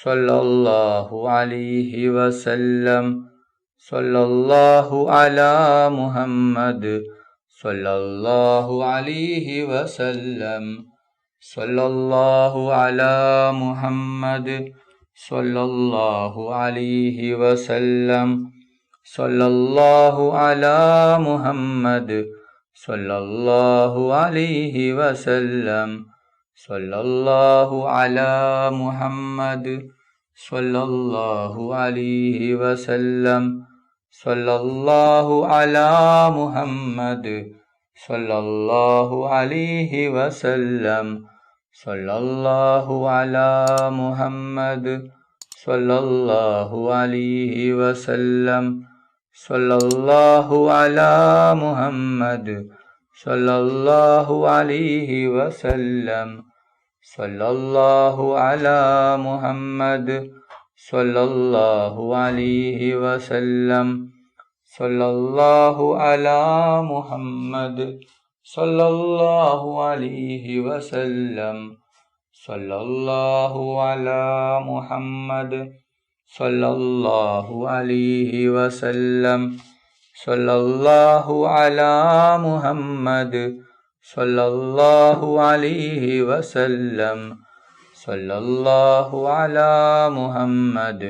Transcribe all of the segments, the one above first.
സല്ലല്ലാഹു അലൈഹി വസല്ലം. സല്ലല്ലാഹു അലാ മുഹമ്മദ് സല്ലല്ലാഹു അലൈഹി വസല്ലം. സല്ലല്ലാഹു അലാ മുഹമ്മദ് സല്ലല്ലാഹു അലൈഹി വസല്ലം. സല്ലല്ലാഹു അലാ മുഹമ്മദ് സല്ലല്ലാഹു അലൈഹി വസല്ലം. സല്ലല്ലാഹു അലാ മുഹമ്മദ് സല്ലല്ലാഹു അലൈഹി വസല്ലം. സല്ലല്ലാഹു അലാ മുഹമ്മദ് സല്ലല്ലാഹു അലൈഹി വസല്ലം. സല്ലല്ലാഹു അലാ മുഹമ്മദ് സല്ലല്ലാഹു അലൈഹി വസല്ലം. സല്ലല്ലാഹു അലാ മുഹമ്മദ് സല്ലല്ലാഹു അലൈഹി വസല്ലം. സല്ലല്ലാഹു അലാ മുഹമ്മദ് സല്ലല്ലാഹു അലൈഹി വസല്ലം. സല്ലല്ലാഹു അലാ മുഹമ്മദ് സല്ലല്ലാഹു അലൈഹി വസല്ലം. സല്ലല്ലാഹു അലാ മുഹമ്മദ് സല്ലല്ലാഹു അലൈഹി വസല്ലം. സല്ലല്ലാഹു അലാ മുഹമ്മദ് സല്ലല്ലാഹു അലൈഹി വസല്ലം. സല്ലല്ലാഹു അലാ മുഹമ്മദ്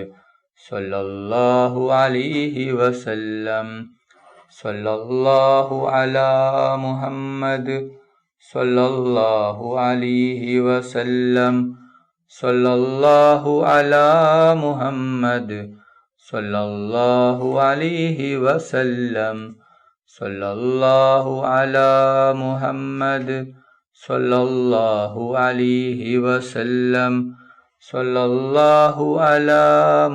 സല്ലല്ലാഹു അലൈഹി വസല്ലം. സല്ലല്ലാഹു അലാ മുഹമ്മദ് സല്ലല്ലാഹു അലൈഹി വസല്ലം. സല്ലല്ലാഹു അലാ മുഹമ്മദ് സല്ലല്ലാഹു അലൈഹി വസല്ലം. സല്ലല്ലാഹു അലാ മുഹമ്മദ് സല്ലല്ലാഹു അലൈഹി വസല്ലം. സല്ലല്ലാഹു അലാ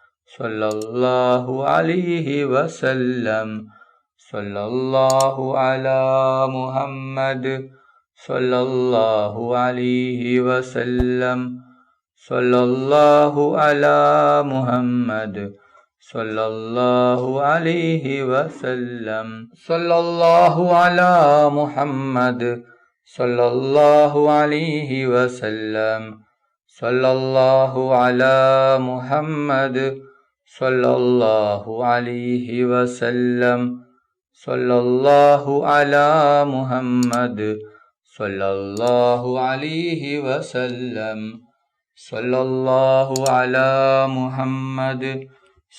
മുഹമ്മദ് സല്ലല്ലാഹു അലൈഹി വസല്ലം. സല്ലല്ലാഹു അലാ മുഹമ്മദ് സല്ലല്ലാഹു അലൈഹി വസല്ലം. സല്ലല്ലാഹു അലാ മുഹമ്മദ് സല്ലല്ലാഹു അലൈഹി വസല്ലം. സല്ലല്ലാഹു അലാ മുഹമ്മദ് സല്ലല്ലാഹു അലൈഹി വസല്ലം. സല്ലല്ലാഹു അലാ മുഹമ്മദ് സല്ലല്ലാഹു അലൈഹി വസല്ലം. സല്ലല്ലാഹു അലാ മുഹമ്മദ് സല്ലല്ലാഹു അലൈഹി വസല്ലം. സല്ലല്ലാഹു അലാ മുഹമ്മദ് സല്ലല്ലാഹു അലൈഹി വസല്ലം. സല്ലല്ലാഹു അലാ മുഹമ്മദ്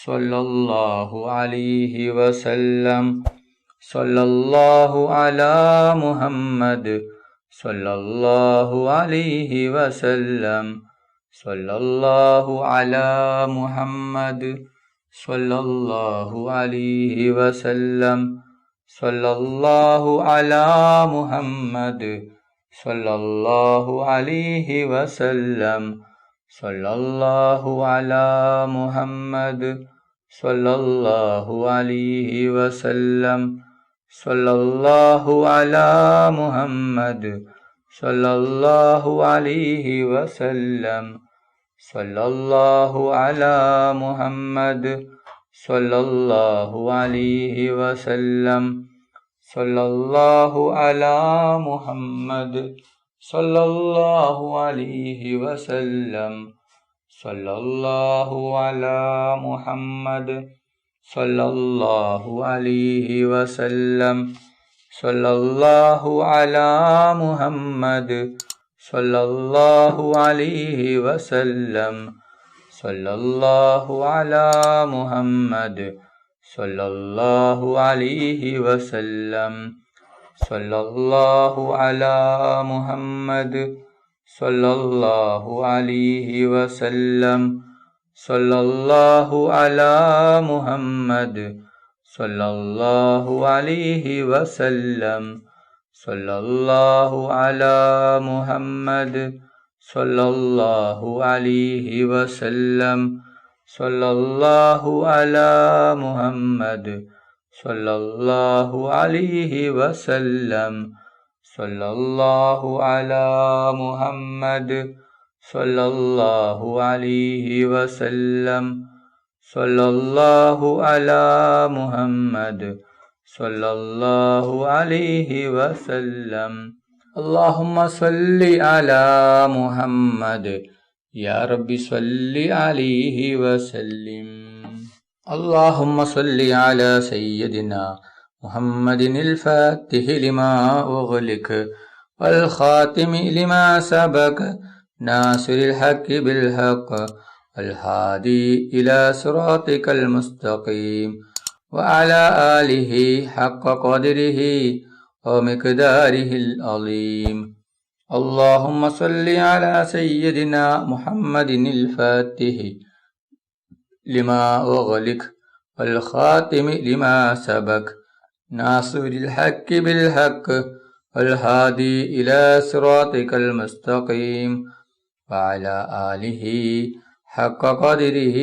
സല്ലല്ലാഹു അലൈഹി വസല്ലം. സല്ലല്ലാഹു അലാ മുഹമ്മദ് സല്ലല്ലാഹു അലൈഹി വസല്ലം. സല്ലല്ലാഹു അലാ മുഹമ്മദ് സല്ലല്ലാഹു അലൈഹി വസല്ലം. സല്ലല്ലാഹു അലാ മുഹമ്മദ് സല്ലല്ലാഹു അലൈഹി വസല്ലം. സല്ലല്ലാഹു അലാ മുഹമ്മദ് സല്ലല്ലാഹു അലൈഹി വസല്ലം. സല്ലല്ലാഹു അലാ മുഹമ്മദ് സല്ലല്ലാഹു അലൈഹി വസല്ലം. സല്ലല്ലാഹു അലാ മുഹമ്മദ് സല്ലല്ലാഹു അലൈഹി വസല്ലം. സല്ലല്ലാഹു അലാ മുഹമ്മദ് സല്ലല്ലാഹു അലൈഹി വസല്ലം. സല്ലല്ലാഹു അലാ മുഹമ്മദ് സല്ലല്ലാഹു അലൈഹി വസല്ലം. സല്ലല്ലാഹു അലാ മുഹമ്മദ് സല്ലല്ലാഹു അലൈഹി വസല്ലം. സല്ലല്ലാഹു അലാ മുഹമ്മദ് സല്ലല്ലാഹു അലൈഹി വസല്ലം. സല്ലല്ലാഹു അലാ മുഹമ്മദ് സല്ലല്ലാഹു അലൈഹി വസല്ലം. സല്ലല്ലാഹു അലാ മുഹമ്മദ് സല്ലല്ലാഹു അലൈഹി വസല്ലം. സല്ലല്ലാഹു അലാ മുഹമ്മദ് സല്ലല്ലാഹു അലൈഹി വസല്ലം. സല്ലല്ലാഹു അലാ മുഹമ്മദ് സല്ലല്ലാഹു അലൈഹി വസല്ലം. സല്ലല്ലാഹു അലാ മുഹമ്മദ് സല്ലല്ലാഹു അലൈഹി വസല്ലം. اللهم صل على محمد يا رب صل عليه وسلم. اللهم صل على سيدنا محمد الفاتح لما أغلق والخاتم لما سبق ناصر الحق بالحق الهادي إلى صراطك المستقيم وعلى آله حق قدره ومقداره العظيم. اللهم صل على سيدنا محمد الفاتح لما أغلق والخاتم لما سبق ناصر الحق بالحق والهادي إلى صراطك المستقيم وعلى آله حق قدره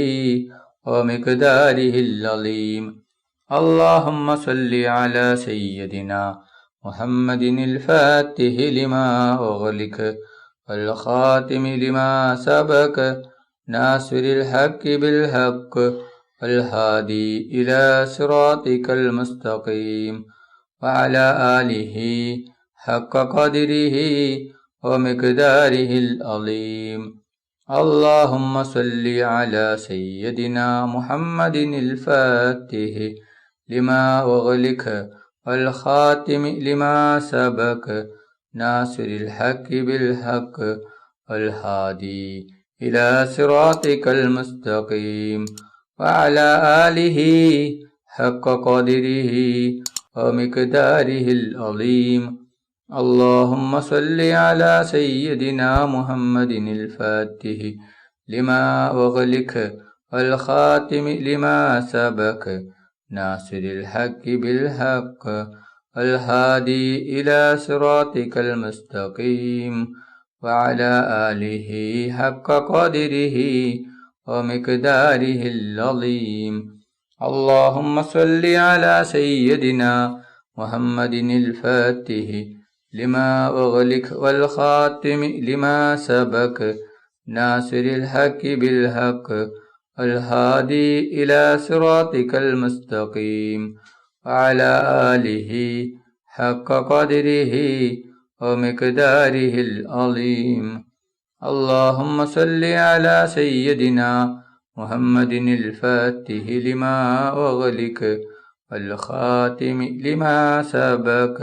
ومقداره العظيم. اللهم صل على سيدنا محمد الفاتح لما أغلق والخاتم لما سبق ناصر الحق بالحق والهادي إلى صراطك المستقيم وعلى آله حق قدره ومقداره العظيم. اللهم صل على سيدنا محمد الفاتح لما أغلق والخاتم لما سبق ناصر الحق بالحق والهادي إلى صراطك المستقيم وعلى آله حق قدره ومقداره العظيم. اللهم صل على سيدنا محمد الفاتح لما أغلق والخاتم لما سبق ناصر الحق بالحق والهادي إلى صراطك المستقيم وعلى آله حق قدره ومقداره العظيم. اللهم صل على سيدنا محمد الفاتح لما أغلق والخاتم لما سبق ناصر الحق بالحق الهادي إلى صراطك المستقيم وعلى آله حق قدره ومقداره العظيم. اللهم صل على سيدنا محمد الفاتح لما أغلق والخاتم لما سبق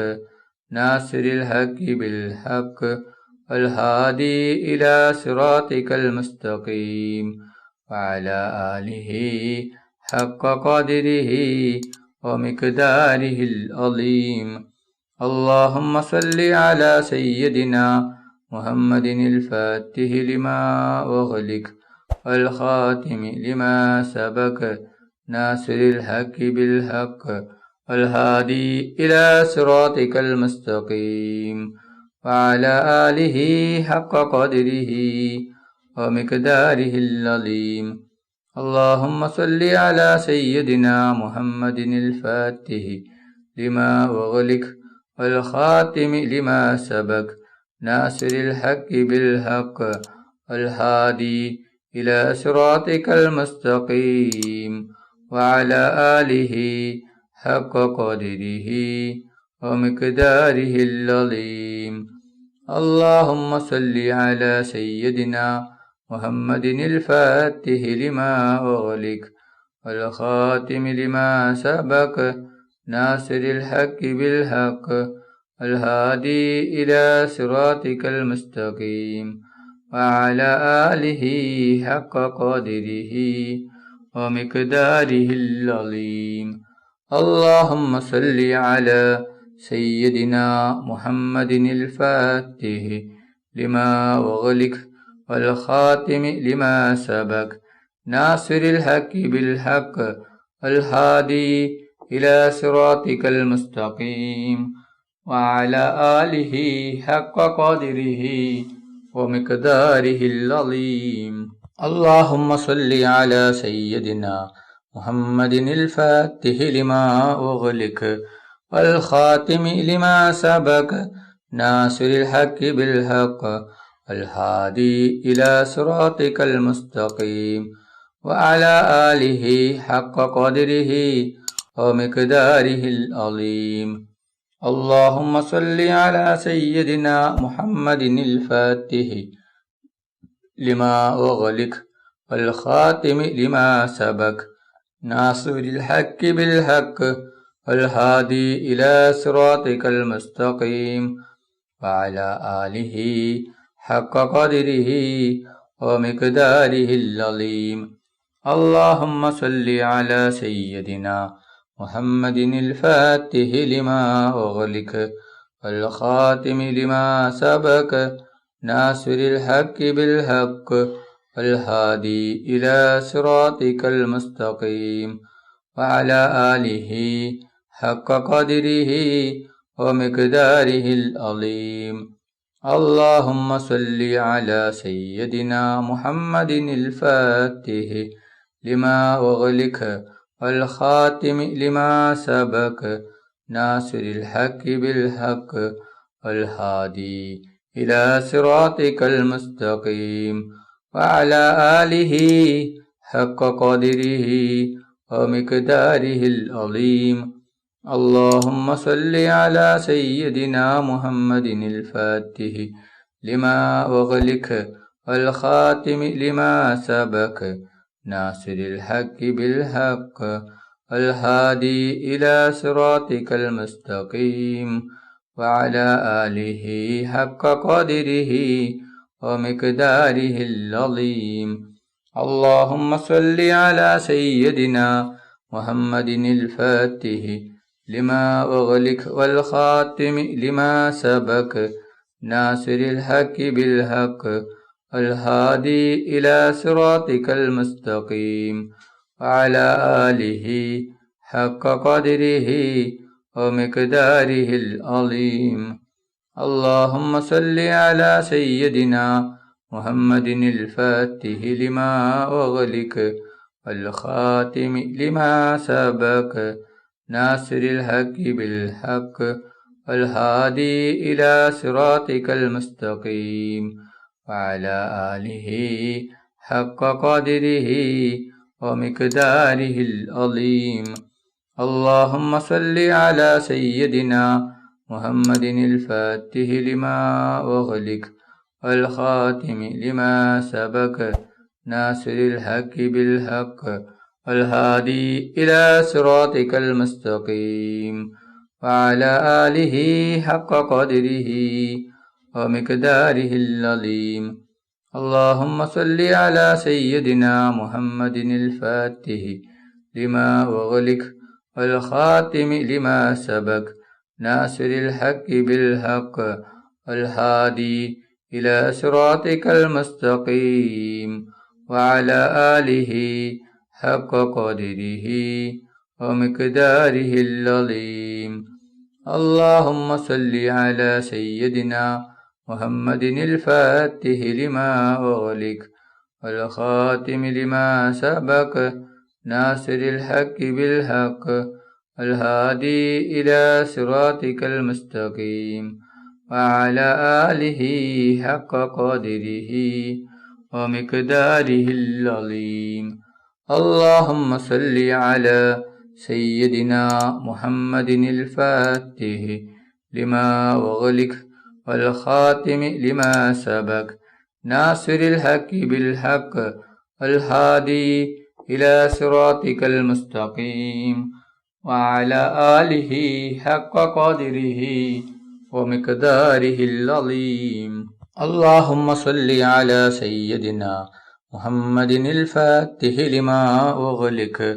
ناصر الحق بالحق والهادي إلى صراطك المستقيم وعلى آله حق قدره ومقداره العظيم. اللهم صل على سيدنا محمد الفاتح لما أغلق والخاتم لما سبق ناصر الحق بالحق والهادي إلى صراطك المستقيم وعلى آله حق قدره ومقداره العظيم. اللهم صل على سيدنا محمد الفاتح لما أغلق والخاتم لما سبق ناصر الحق بالحق والهادي إلى صراطك المستقيم وعلى آله حق قدره ومقداره العظيم. اللهم صل على سيدنا محمد الفاتح لما أغلق والخاتم لما سبق ناصر الحق بالحق الهادي إلى صراطك المستقيم وعلى آله حق قدره ومقداره العظيم. اللهم صل على سيدنا محمد الفاتح لما أغلق والخاتم لما سبق ناصر الحق بالحق الهادي إلى صراطك المستقيم وعلى آله حق قدره ومقداره العظيم. اللهم صل على سيدنا محمد الفاتح لما أغلق والخاتم لما سبق ناصر الحق بالحق الهادي إلى صراطك المستقيم وعلى آله حق قدره ومقداره العظيم. اللهم صل على سيدنا محمد الفاتح لما أغلق والخاتم لما سبق ناصر الحق بالحق والهادي إلى صراطك المستقيم وعلى آله حق قدره ومقداره العظيم اللهم صل على سيدنا محمد الفاتح لما أغلق والخاتم لما سبق ناصر الحق بالحق والهادي إلى صراطك المستقيم وعلى آله حق قدره ومقداره العظيم اللهم صل على سيدنا محمد الفاتح لما أغلق والخاتم لما سبق ناصر الحق بالحق والهادي إلى صراطك المستقيم وعلى آله حق قدره ومقداره العظيم اللهم صل على سيدنا محمد الفاتح لما أغلق والخاتم لما سبق ناصر الحق بالحق والهادي إلى صراطك المستقيم وعلى آله حق قدره ومقداره العظيم اللهم صل على سيدنا محمد الفاتح لما أغلق والخاتم لما سبق ناصر الحق بالحق والهادي إلى صراطك المستقيم وعلى آله حق قدره ومقداره العظيم اللهم صل على سيدنا محمد الفاتح لما أغلق والخاتم لما سبق ناصر الحق بالحق والهادي إلى صراطك المستقيم وعلى آله حق قدره ومقداره العظيم اللهم صل على سيدنا محمد الفاتح لما أغلق والخاتم لما سبق ناصر الحق بالحق والهادي إلى صراطك المستقيم وعلى آله حق قدره ومقداره العظيم اللهم صل على سيدنا محمد الفاتح لما أغلق والخاتم لما سبق ناصر الحق بالحق والهادي إلى صراطك المستقيم وعلى آله حق قدره ومقداره العظيم اللهم صل على سيدنا محمد الفاتح لما أغلق والخاتم لما سبق ناصر الحق بالحق الهادي إلى صراطك المستقيم وعلى آله حق قدره ومقداره العظيم اللهم صل على سيدنا محمد الفاتح لما أغلق والخاتم لما سبق ناصر الحق بالحق الهادي إلى صراطك المستقيم وعلى آله حق قدره ومقداره العظيم اللهم صل على سيدنا محمد الفاتح لما أغلق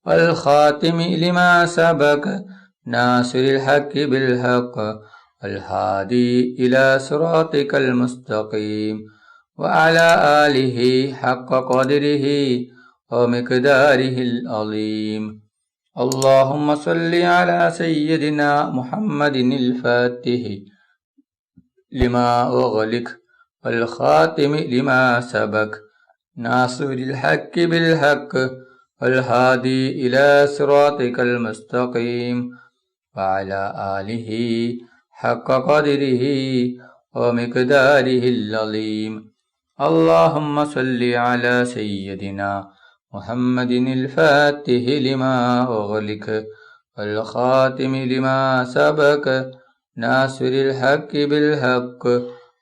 والخاتم لما سبق ناصر الحق بالحق الهادي إلى صراطك المستقيم وعلى آله حق قدره ومقداره العظيم اللهم صل على سيدنا محمد الفاتح لما أغلق والخاتم لما سبق ناصر الحق بالحق والهادي إلى صراطك المستقيم وعلى آله حق قدره ومقداره العظيم اللهم صل على سيدنا محمد الفاتح لما أغلق والخاتم لما سبق ناصر الحق بالحق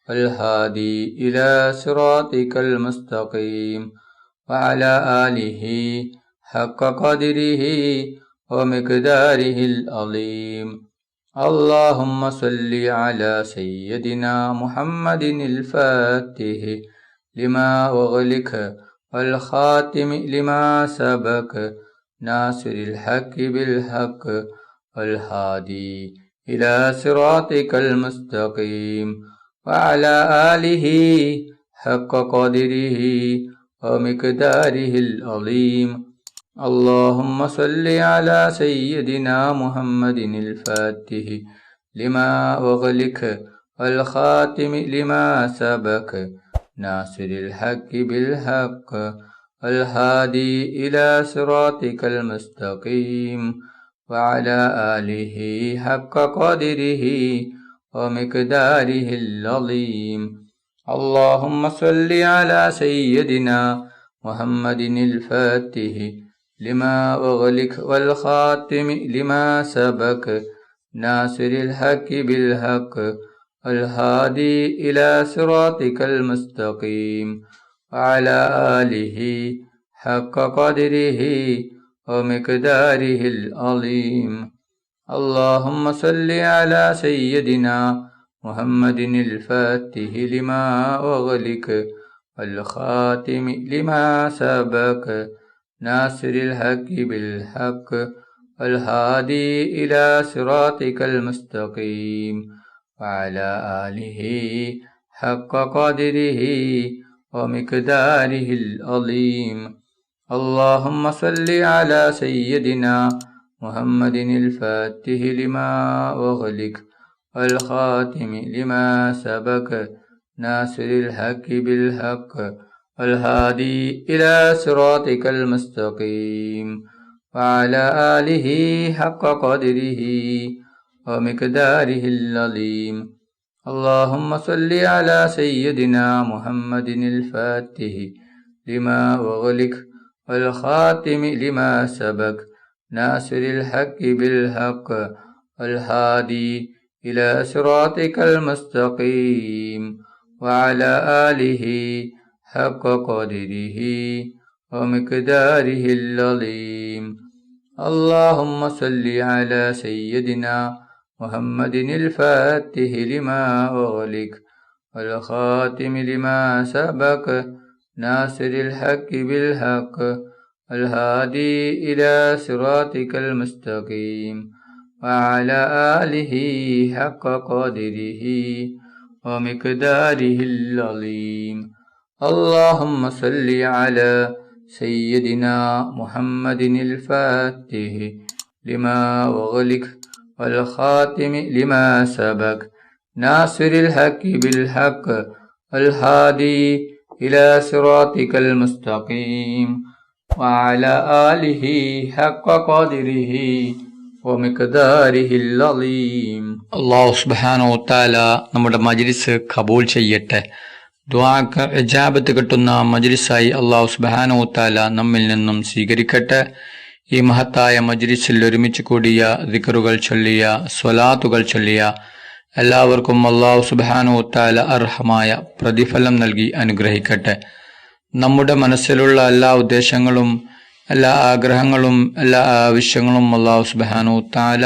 والهادي إلى صراطك المستقيم وعلى آله حق قدره ومقداره العظيم. اللهم صل على سيدنا محمد الفاتح لما أغلق والخاتم لما سبق ناصر الحق بالحق والهادي إلى صراطك المستقيم وعلى آله حق قدره ومقداره العظيم. اللهم صل على سيدنا محمد الفاتح لما أغلق والخاتم لما سبق ناصر الحق بالحق والهادي إلى صراطك المستقيم وعلى آله حق قدره ومقداره العظيم. اللهم صل على سيدنا محمد الفاتح لما أغلق والخاتم لما سبق ناصر الحق بالحق والهادي إلى صراطك المستقيم وعلى آله حق قدره ومقداره العظيم. اللهم صل على سيدنا محمد الفاتح لما أغلق والخاتم لما سبق ناصر الحق بالحق والهادي إلى صراطك المستقيم وعلى آله حق قدره ومقداره العظيم. اللهم صل على سيدنا محمد الفاتح لما أغلق والخاتم لما سبق ناصر الحق بالحق والهادي إلى صراطك المستقيم وعلى آله حق قدره ومقداره العظيم. اللهم صل على سيدنا محمد الفاتح لما أغلق والخاتم لما سبق ناصر الحق بالحق والهادي إلى صراطك المستقيم وعلى آله حق قدره ومقداره العظيم. اللهم صل على سيدنا محمد الفاتح لما أغلق والخاتم لما سبق ناصر الحق بالحق والهادي إلى صراطك المستقيم وعلى آله حق قدره ومقداره العظيم. اللهم صل على سيدنا محمد الفاتح لما أغلق والخاتم لما سبق ناصر الحق بالحق والهادي إلى صراطك المستقيم وعلى آله حق قدره ومقداره العظيم. അല്ലാഹു സുബ്ഹാനഹു വ തആല നമ്മുടെ മജ്ലിസ് കബൂൽ ചെയ്യട്ടെ. ദുആക്ക് ഇജാബത്ത് കിട്ടുന്ന മജ്ലിസായി അല്ലാഹു സുബ്ഹാനഹു വ തആല നമ്മിൽ നിന്നും സ്വീകരിക്കട്ടെ. ഈ മഹത്തായ മജ്ലിസിൽ ഒരുമിച്ച് കൂടിയ ദിക്റുകൾ ചൊല്ലിയ സ്വലാത്തുകൾ ചൊല്ലിയ എല്ലാവർക്കും അല്ലാഹു സുബ്ഹാനഹു വ തആല അർഹമായ പ്രതിഫലം നൽകി അനുഗ്രഹിക്കട്ടെ. നമ്മുടെ മനസ്സിലുള്ള എല്ലാ ഉദ്ദേശങ്ങളും എല്ലാ ആഗ്രഹങ്ങളും എല്ലാ ആവശ്യങ്ങളും അല്ലാഹു സുബ്ഹാനഹു വ തആല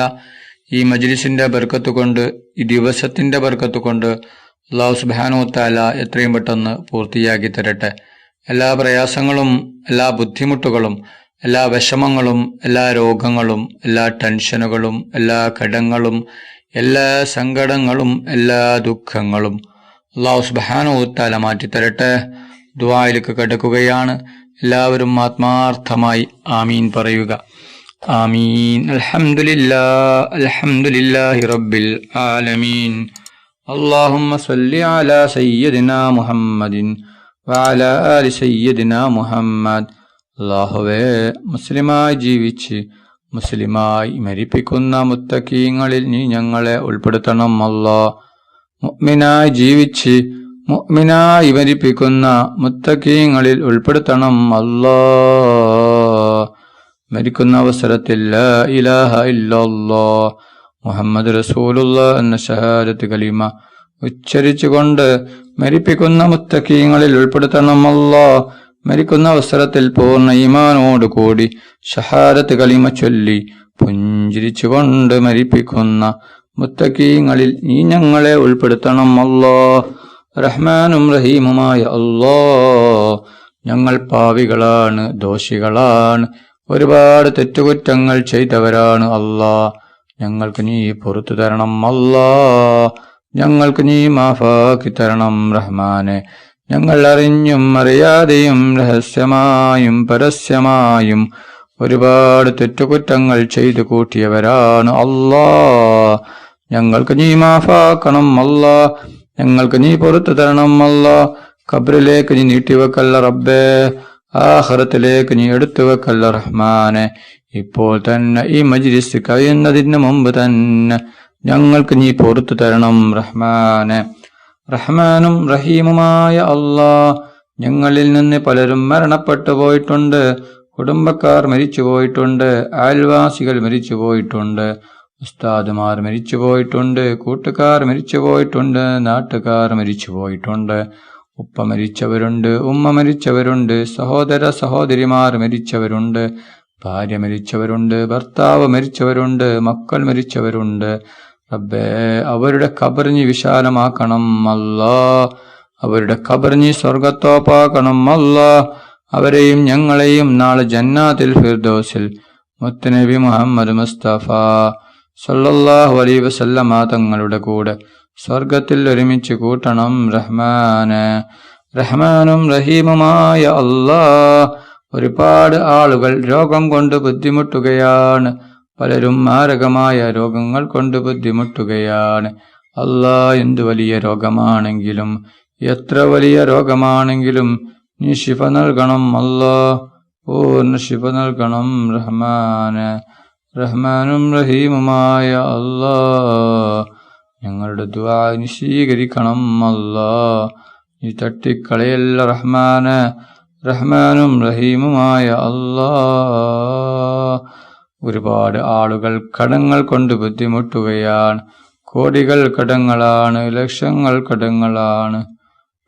ഈ മജ്ലിസിന്റെ ബർക്കത്ത് കൊണ്ട് ഈ ദിവസത്തിന്റെ ബർക്കത്ത് കൊണ്ട് അല്ലാഹു സുബ്ഹാനഹു വ തആല എത്രയും പെട്ടെന്ന് പൂർത്തിയാക്കി തരട്ടെ. എല്ലാ പ്രയാസങ്ങളും എല്ലാ ബുദ്ധിമുട്ടുകളും എല്ലാ വിഷമങ്ങളും എല്ലാ രോഗങ്ങളും എല്ലാ ടെൻഷനുകളും എല്ലാ കടങ്ങളും എല്ലാ സങ്കടങ്ങളും എല്ലാ ദുഃഖങ്ങളും അല്ലാഹു സുബ്ഹാനഹു വ തആല മാറ്റിത്തരട്ടെ. ദുആയിലേക്ക് കടക്കുകയാണ്. എല്ലാവരും ആത്മാർത്ഥമായി ആമീൻ പറയുക. ആമീൻ. അൽഹംദുലില്ലാഹി റബ്ബിൽ ആലമീൻ. അല്ലാഹുമ്മ സ്വല്ലി അലാ സയ്യിദിനാ മുഹമ്മദിൻ വഅലാ ആലി സയ്യിദിനാ മുഹമ്മദ്. അല്ലാഹുവേ, മുസ്ലിമായി ജീവിച്ച് മുസ്ലിമായി മരിപ്പിക്കുന്ന മുത്തഖീങ്ങളിൽ നീ ഞങ്ങളെ ഉൾപ്പെടുത്തണം. അല്ലാഹ്, മുഅ്മിനായി ജീവിച്ച് മുഅ്മിനായി മരിപ്പിക്കുന്ന മുത്തഖീങ്ങളിൽ ഉൾപ്പെടുത്തണം. അല്ലാഹ്, മരിക്കുന്ന അവസരത്തിൽ ലാ ഇലാഹ ഇല്ലല്ലാഹ് മുഹമ്മദ് റസൂലുള്ളാഹ് എന്ന ഷഹാദത്ത് കലിമ ഉച്ചരിച്ചുകൊണ്ട് മരിപ്പിക്കുന്ന മുത്തഖീങ്ങളിൽ ഉൾപ്പെടുത്തണം അല്ലാ. മരിക്കുന്ന അവസരത്തിൽ പൂർണ്ണ ഈമാനോട് കൂടി ഷഹാദത്ത് കലിമ ചൊല്ലി പുഞ്ചിരിച്ചുകൊണ്ട് മരിപ്പിക്കുന്ന മുത്തഖീങ്ങളിൽ നീ ഞങ്ങളെ ഉൾപ്പെടുത്തണം അല്ലാ. റഹ്മാനും റഹീമുമായ അല്ലാ, ഞങ്ങൾ പാവികളാണ്, ദോഷികളാണ്, ഒരുപാട് തെറ്റുകുറ്റങ്ങൾ ചെയ്തവരാണ് അല്ലാ. ഞങ്ങൾക്ക് നീ പുറത്തു തരണം അല്ലാ. ഞങ്ങൾക്ക് നീ മാഫാക്കി തരണം റഹ്മാനെ. ഞങ്ങൾ അറിഞ്ഞും അറിയാതെയും രഹസ്യമായും പരസ്യമായും ഒരുപാട് തെറ്റുകുറ്റങ്ങൾ ചെയ്തു കൂട്ടിയവരാണ് അല്ലാ. ഞങ്ങൾക്ക് നീ മാഫാക്കണം അല്ലാ. ഞങ്ങൾക്ക് നീ പുറത്തു തരണം അല്ലാ. ഖബറിലേക്ക് നീ നീട്ടിവെക്കല്ല റബ്ബേ. ആഖിറത്തിലേക്ക് നീ എടുത്തു വെക്കല്ല റഹ്മാനെ. ഇപ്പോൾ തന്നെ ഈ മജ്ലിസ് കഴിയുന്നതിന് മുമ്പ് തന്നെ ഞങ്ങൾക്ക് നീ പുറത്തു തരണം റഹ്മാനെ. റഹ്മാനും റഹീമുമായ അല്ലാ, ഞങ്ങളിൽ നിന്ന് പലരും മരണപ്പെട്ടു പോയിട്ടുണ്ട്. കുടുംബക്കാർ മരിച്ചു പോയിട്ടുണ്ട്, അയൽവാസികൾ മരിച്ചു പോയിട്ടുണ്ട്, ഉസ്താദുമാർ മരിച്ചു പോയിട്ടുണ്ട്, കൂട്ടുകാർ മരിച്ചു പോയിട്ടുണ്ട്, നാട്ടുകാർ മരിച്ചു പോയിട്ടുണ്ട്. ഉപ്പ മരിച്ചവരുണ്ട്, ഉമ്മ മരിച്ചവരുണ്ട്, സഹോദര സഹോദരിമാർ മരിച്ചവരുണ്ട്, ഭാര്യ മരിച്ചവരുണ്ട്, ഭർത്താവ് മരിച്ചവരുണ്ട്, മക്കൾ മരിച്ചവരുണ്ട്. റബ്ബേ, അവരുടെ ഖബർ നീ വിശാലമാക്കണം അല്ലാ. അവരുടെ ഖബർ നീ സ്വർഗത്തോപ്പാക്കണം അല്ലാ. അവരെയും ഞങ്ങളെയും നാളെ ജന്നാത്തുൽ ഫിർദൗസിൽ മുത്തുനബി മുഹമ്മദ് മുസ്തഫ സല്ലല്ലാഹു അലൈഹി വസല്ലമ തങ്ങളുടെ കൂടെ സ്വർഗത്തിൽ ഒരുമിച്ച് കൂട്ടണം റഹ്മാനെ. റഹ്മാനും റഹീമുമായ അല്ലാ, ഒരുപാട് ആളുകൾ രോഗം കൊണ്ട് ബുദ്ധിമുട്ടുകയാണ്. പലരും മാരകമായ രോഗങ്ങൾ കൊണ്ട് ബുദ്ധിമുട്ടുകയാണ് അല്ലാ. എന്തു വലിയ രോഗമാണെങ്കിലും എത്ര വലിയ രോഗമാണെങ്കിലും നീ ശിഫ നൽകണം അല്ലാ. പൂർണ്ണ ശിഫ നൽകണം റഹ്മാനെ. റഹ്മാനും റഹീമുമായ അല്ലാ, ഞങ്ങളുടെ ദുആ നീ സ്വീകരിക്കണം അല്ലാ. നീ തട്ടിക്കളയല്ല റഹ്മാനെ. റഹ്മാനും റഹീമുമായ അല്ലാ, ഒരുപാട് ആളുകൾ കടങ്ങൾ കൊണ്ട് ബുദ്ധിമുട്ടുകയാണ്. കോടികൾ കടങ്ങളാണ്, ലക്ഷങ്ങൾ കടങ്ങളാണ്,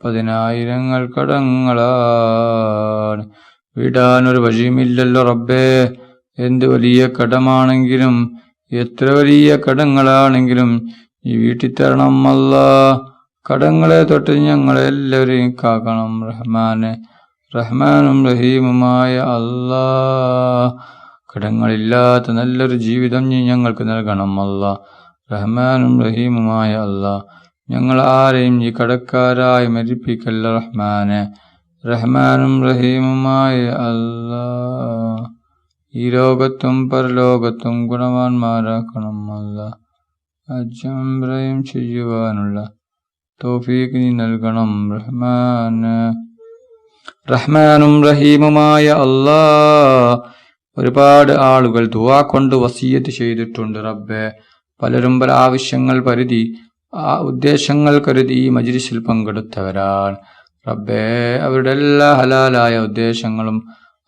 പതിനായിരങ്ങൾ കടങ്ങളാണ്. വിടാനൊരു വഴിയുമില്ലല്ലോ റബ്ബേ. എന്ത് വലിയ കടമാണെങ്കിലും എത്ര വലിയ കടങ്ങളാണെങ്കിലും ഈ വീട്ടിൽ തരണം അല്ലാ. കടങ്ങളെ തൊട്ട് ഞങ്ങളെല്ലാവരെയും കാക്കണം റഹ്മാനെ. റഹ്മാനും റഹീമുമായ അല്ലാ, കടങ്ങളില്ലാത്ത നല്ലൊരു ജീവിതം നീ ഞങ്ങൾക്ക് നൽകണം അല്ലാ. റഹ്മാനും റഹീമുമായ അല്ലാ, ഞങ്ങൾ ആരെയും ഈ കടക്കാരായി മരിപ്പിക്കല്ല റഹ്മാനെ. റഹ്മാനും റഹീമുമായ അല്ലാ, ഈ ലോകത്തും പരലോകത്തും ഗുണവാന്മാരാക്കണം അല്ലാ. അജംബ്രയും ചെയ്യുവാനുള്ള തൗഫീഖ് നീ നൽകണം റഹ്മാനെ. റഹ്മാനും റഹീമുമായ അല്ലാ, ഒരുപാട് ആളുകൾ ദുആ കൊണ്ട് വസിയത്ത് ചെയ്തിട്ടുണ്ട് റബ്ബേ. പലരും പല ആവശ്യങ്ങൾ പരിധി ഉദ്ദേശങ്ങൾ കരുതി ഈ മജ്ലിസിൽ പങ്കെടുത്തവരാണ് റബ്ബേ. അവരുടെ എല്ലാ ഹലാലായ ഉദ്ദേശങ്ങളും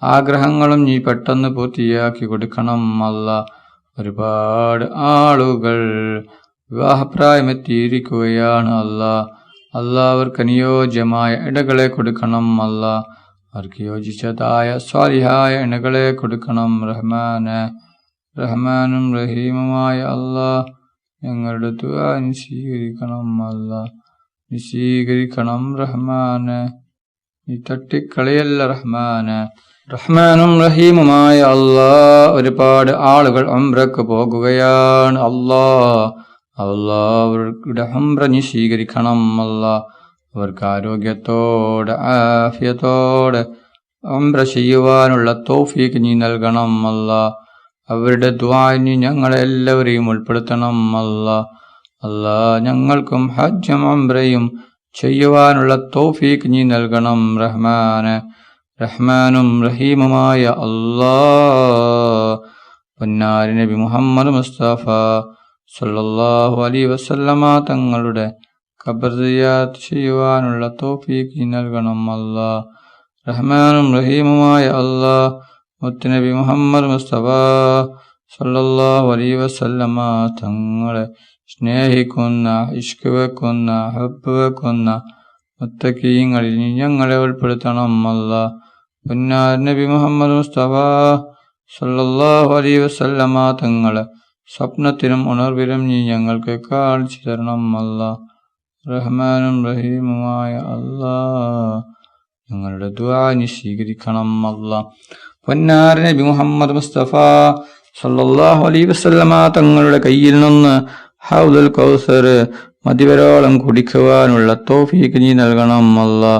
ആഗ്രഹങ്ങളും നീ പെട്ടെന്ന് പൂർത്തിയാക്കി കൊടുക്കണം അല്ലാ. ഒരുപാട് ആളുകൾ വിവാഹപ്രായമെത്തിയിരിക്കുകയാണ് അല്ലാ. അല്ലാ, അവർക്ക് അനുയോജ്യമായ ഇടകളെ കൊടുക്കണം അല്ലാ. അവർക്ക് യോജിച്ചതായ സ്വാലിഹായ ഇണകളെ കൊടുക്കണം റഹ്മാനെ. റഹ്മാനും റഹീമുമായ അല്ലാ, ഞങ്ങളുടെ ദുആ നീ സ്വീകരിക്കണം അല്ലാ. നീ സ്വീകരിക്കണം റഹ്മാനെ. നീ തട്ടിക്കളയല്ല റഹ്മാനെ. റഹ്മാനും റഹീമുമായ അല്ലാ, ഒരുപാട് ആളുകൾ ഉംറക്ക് പോകുകയാണ് അല്ലാ. അല്ലാ, അവരുടെ ഉംറ നീ സ്വീകരിക്കണം അല്ലാ. അവർക്ക് ആരോഗ്യത്തോടെ ആഫിയത്തോടെ ഉംറ ചെയ്യുവാനുള്ള തൗഫീഖ് നീ നൽകണം അല്ലാ. അവരുടെ ദുആ നീ ഞങ്ങളെല്ലാവരെയും ഉൾപ്പെടുത്തണം അല്ലാ. അല്ലാ, ഞങ്ങൾക്കും ഹജ്ജും ഉംറയും ചെയ്യുവാനുള്ള തൗഫീഖ് നീ നൽകണം റഹ്മാനെ. റഹ്മാനും റഹീമുമായ അല്ലാ, പൊന്നാരി നബി മുഹമ്മദ് മുസ്തഫ സല്ലല്ലാഹു അലൈഹി വസല്ലമ തങ്ങളുടെ ഖബർ സിയാറത്ത് ചെയ്യുവാനുള്ള തൗഫീഖ് നീ നൽകണം അല്ലാ. റഹ്മാനും റഹീമുമായ അല്ലാ, മുത്തുനബി മുഹമ്മദ് മുസ്തഫ സല്ലല്ലാഹു അലൈഹി വസല്ലമ തങ്ങളെ സ്നേഹിക്കുന്ന, ഇഷ്ക് വെക്കുന്ന, ഹബ്ബ് വെക്കുന്ന മുത്തഖീങ്ങളിൽ നീ ഞങ്ങളെ ഉൾപ്പെടുത്തണം അല്ലാ. പുന്നാർ നബി മുഹമ്മദ് മുസ്തഫ സല്ലല്ലാഹു അലൈഹി വസല്ലമ തങ്ങളെ സ്വപ്നത്തിലും ഉണർവിലും നീ ഞങ്ങൾക്ക് കാണിച്ചു തരണം അല്ലാ. റഹ്മാനും റഹീമുമായ അല്ലാ, ഞങ്ങളുടെ ദുആ നീ സ്വീകരിക്കണം അല്ലാ. പൊന്നാർ നബി മുഹമ്മദ് മുസ്തഫ സല്ലല്ലാഹു അലൈഹി വസല്ലമ തങ്ങളുടെ കയ്യിൽ നിന്ന് ഹൗദുൽ കൗസർ മതിവരോളം കുടിക്കുവാനുള്ള തൗഫീഖ് നീ നൽകണം അല്ലാ.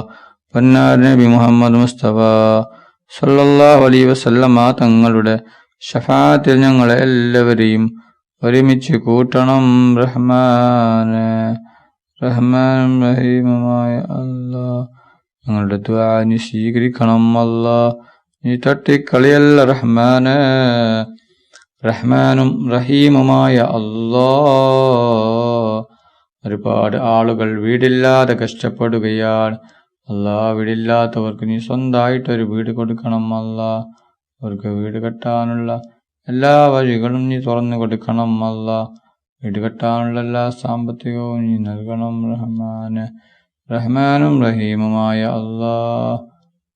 പൊന്നാർ നബി മുഹമ്മദ് മുസ്തഫ സല്ലല്ലാഹു അലൈഹി വസല്ലമ തങ്ങളുടെ ശഫാഅത്തിൽ ഞങ്ങളെ എല്ലാവരെയും ഒരുമിച്ച് കൂട്ടണം റഹ്മാനെ. റഹ്മാനും റഹീമുമായ അല്ലാ, ഞങ്ങളുടെ ദുആ നീ സ്വീകരിക്കണം അല്ലാ. നീ തട്ടിക്കളിയല്ല റഹ്മാനെ. റഹ്മാനും റഹീമുമായ അല്ലാ, ഒരുപാട് ആളുകൾ വീടില്ലാതെ കഷ്ടപ്പെടുകയാണ് അല്ലാ. വീടില്ലാത്തവർക്ക് നീ സ്വന്തമായിട്ടൊരു വീട് കൊടുക്കണം അല്ലാ. അവർക്ക് വീട് കെട്ടാനുള്ള എല്ലാ വഴികളും നീ തുറന്നു കൊടുക്കണം അല്ലാ. വീട് കെട്ടാനുള്ള എല്ലാ സാമ്പത്തികവും നീ നൽകണം റഹ്മാനെ. റഹ്മാനും റഹീമുമായ അല്ലാ,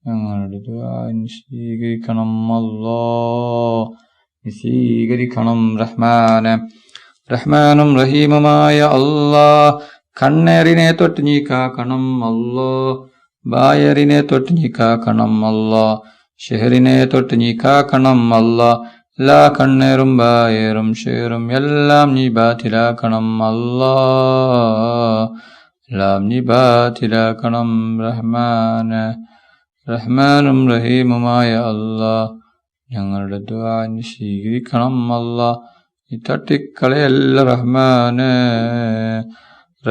ഞങ്ങളുടെ ദുആ നീ സ്വീകരിക്കണം അല്ലാ. നീ സ്വീകരിക്കണം റഹ്മാനെ. റഹ്മാനും റഹീമുമായ അല്ലാ, കണ്ണേറിനെ തൊട്ട് നീ കാക്കണം അല്ലാ. ബായറിനെ തൊട്ട് നീ കാക്കണം അല്ലാ. ഷെഹറിനെ തൊട്ട് നീ കാക്കണം അല്ലാ. എല്ലാ കണ്ണേറും ബായറും ഷെഹറും എല്ലാം നീ ബാത്തിലാക്കണം അല്ലാ. എല്ലാം നീ ബാത്തിലാക്കണം റഹ്മാനെ. റഹ്മാനും റഹീമുമായ അല്ലാ, ഞങ്ങളുടെ ദുആ നീ സ്വീകരിക്കണം അല്ലാ. നീ തട്ടിക്കളയല്ല റഹ്മാനെ.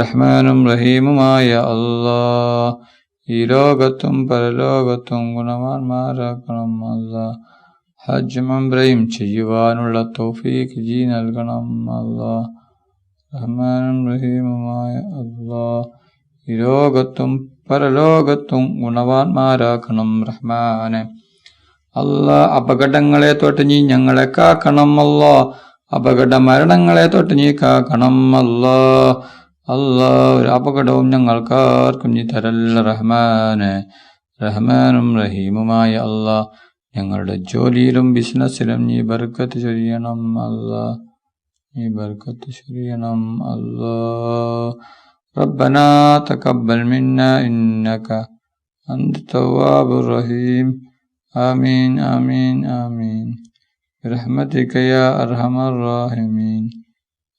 റഹ്മാനും റഹീമുമായ അല്ലാ, ഈ ലോകത്തും പരലോകത്തും ഗുണവാന്മാരാക്കണം അല്ലാ. ഹജ്ജും ഉംറയും ചെയ്യുവാനുള്ള തൗഫീഖ് നീ നൽകണം അല്ലാ. റഹ്മാനും റഹീമുമായ അല്ലാ, ഈ ലോകത്തും പരലോകത്തും ഗുണവാന്മാരാക്കണം റഹ്മാനെ. അല്ലാ, അപകടങ്ങളെ തൊട്ട് നീ ഞങ്ങളെ കാക്കണം അല്ലാ. അപകട മരണങ്ങളെ തൊട്ട് നീ കാക്കണം അല്ലാ. അല്ലാ, ഒരു അപകടവും ഞങ്ങൾക്കാർക്കും നീ തരല്ല റഹ്മാനെ. റഹ്മാനും റഹീമുമായ അല്ലാ, ഞങ്ങളുടെ ജോലിയിലും ബിസിനസ്സിലും നീ ബർക്കത്ത് ചൊരിയണം അല്ലാ. നീ ബർക്കത്ത് ചൊരിയണം അല്ലാ. റബ്ബനാ തഖബ്ബൽ മിന്നാ ഇന്നക അൻത തവ്വാബുർ റഹീം. ആമീൻ ആമീൻ ആമീൻ برحمتك يا أرحم الراحمين.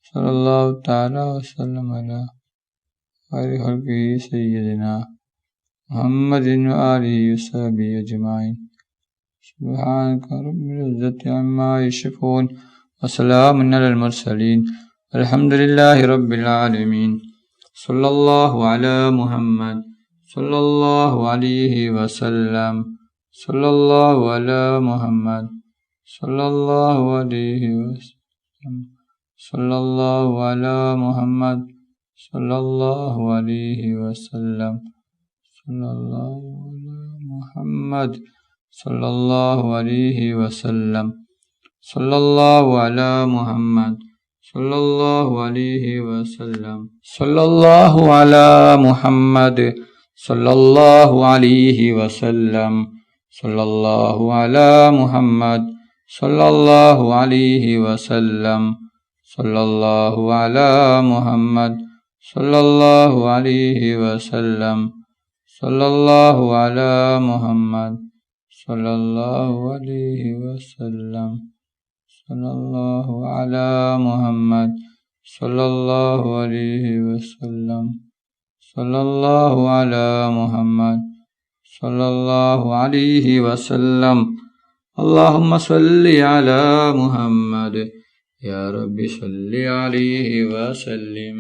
صلى الله تعالى وسلم على خير خلقه سيدنا محمد وآله وصحبه أجمعين. سبحانك رب العزة عما يصفون وسلام على المرسلين الحمد لله رب العالمين. صلى الله على محمد صلى الله عليه وسلم. صلى الله على محمد صلى الله عليه وسلم. صلى الله على محمد صلى الله عليه وسلم. صلى الله على محمد صلى الله عليه وسلم. صلى الله على محمد صلى الله عليه وسلم. صلى الله على محمد صلى الله عليه وسلم. صلى الله على محمد صلى الله عليه وسلم. صلى الله على محمد صلى الله عليه وسلم. صلى الله على محمد صلى الله عليه وسلم. صلى الله على محمد صلى الله عليه وسلم. صلى الله على محمد صلى الله عليه وسلم. اللهم صل على محمد يا رب صل عليه وسلم.